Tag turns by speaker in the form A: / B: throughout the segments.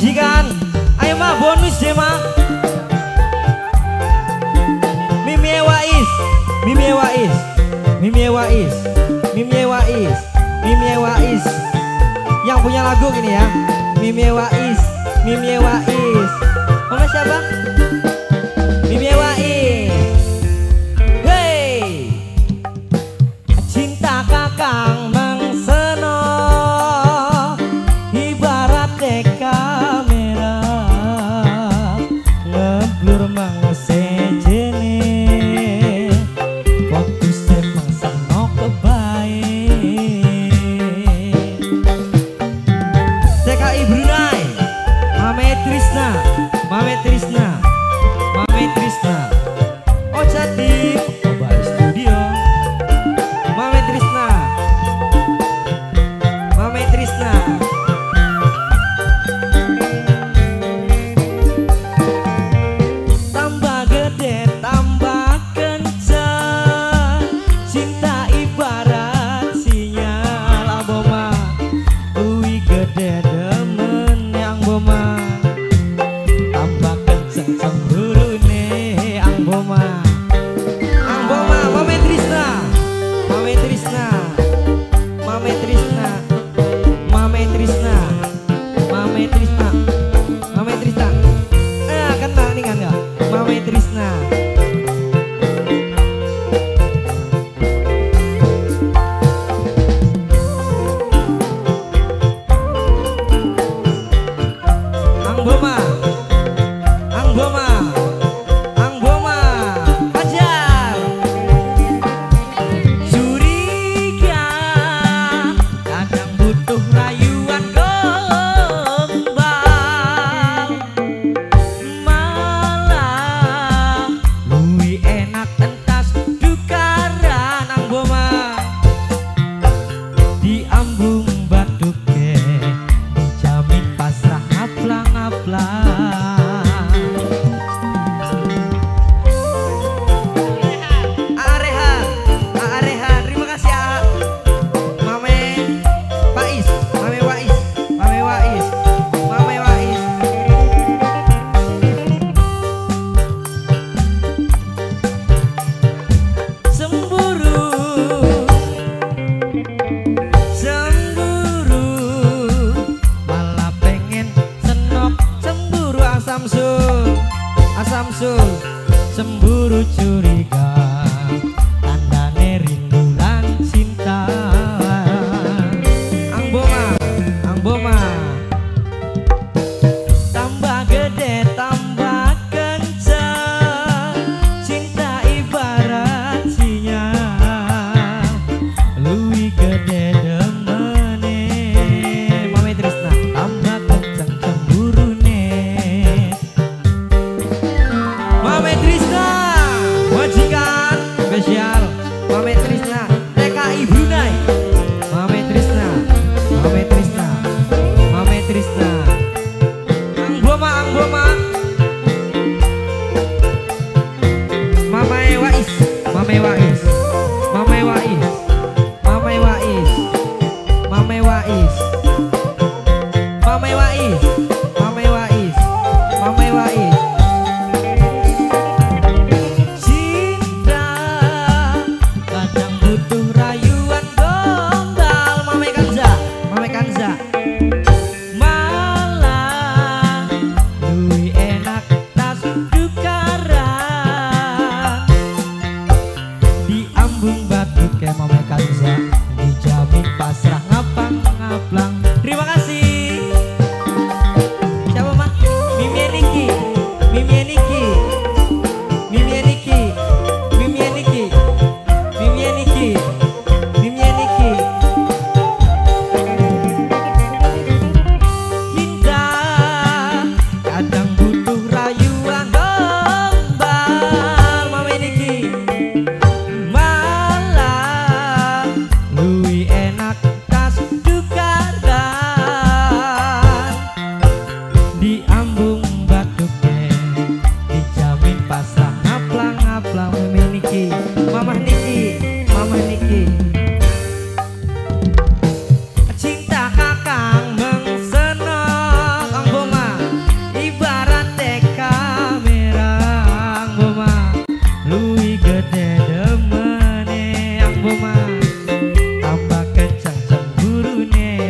A: majikan. Ayo mah bonus deh mah. Mimi Wais, Mimi Wais, Mimi Wais, Mimi Wais, Mimi Wais. Yang punya lagu gini ya. Mimi Wais, Mimi Wais. Mama siapa? Mimi Wais. Hey, cinta kakang mengseno ibarat kamera ngeblur mengsejene fokus mengseno kebaik. TKI Brunei, Mame Trisna, Mame Trisna, Mame Trisna. Oh jadi Bali Studio. Mame Trisna, Mame Trisna. Tambah gede, tambah kencang. Cinta ibarat sinyal aboma. Ui gede demen yang boma. Tambah kencang cemburune ang boma. Ang boma, Mame Trisna, Mame Trisna, Mame Trisna, Mame Trisna, Mame Trisna, Mame Trisna. Kena nih kan ya, Mame Trisna. Ang boma, ang boma, ang boma, ajar. Curiga kadang butuh rayuan gombal, malah luwih enak entas dukaran ang boma. Diambung batuke dijamin pasrah ngaplang-ngaplang. Arehan, Arehan, terima kasih A. Mame Wais, Mame Wais, Mame Wais, Mame Wais. Cemburu, cemburu, malah pengen senok cemburu asamsul, asamsul, cemburu curiga, tandane rindu lan cinta. Ang boma, ang boma. Tambah gede, tambah kencang. Cinta ibarat sinyal, luwih gede demene. Mame Trisna, tambah kencang cemburune. Mame Trisna, majikan spesial. Mame Trisna, TKI Brunei. Mame Trisna, Mame Trisna, Mame Trisna. Ang boma, ang boma. Mame Wais, Mame Wais, Mame Wais, Mame Wais, Mame Wais, Mame Wais, Mame Wais, Mame Wais. Cinta kadang butuh rayuan gombal. Mame Kanza, Mame Kanza,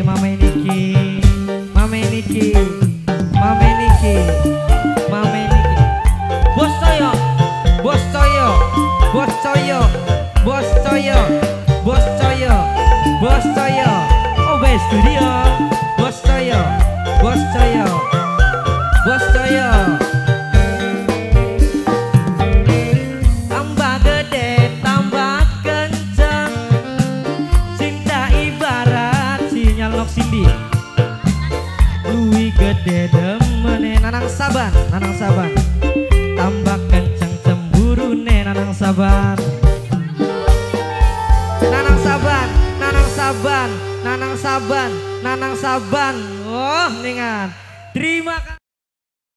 A: Mame Niki, Mame Niki, Mame Niki, Mame Niki. Bos Coyo, Bos Coyo, Bos Coyo, Bos Coyo, Bos Coyo, Bos Coyo. OB Studio, Bos Coyo, Bos Coyo, Bos Coyo. Tambah gede, tambah kenceng, cinta ibarat sinyal nok Cindy. Luwih gede demene Nanang Saban, Nanang Saban. Tambah kenceng cemburune Nanang Saban. Nanang Saban, Nanang Saban, Nanang Saban, Nanang Saban. Oh, ningan. Terima kasih.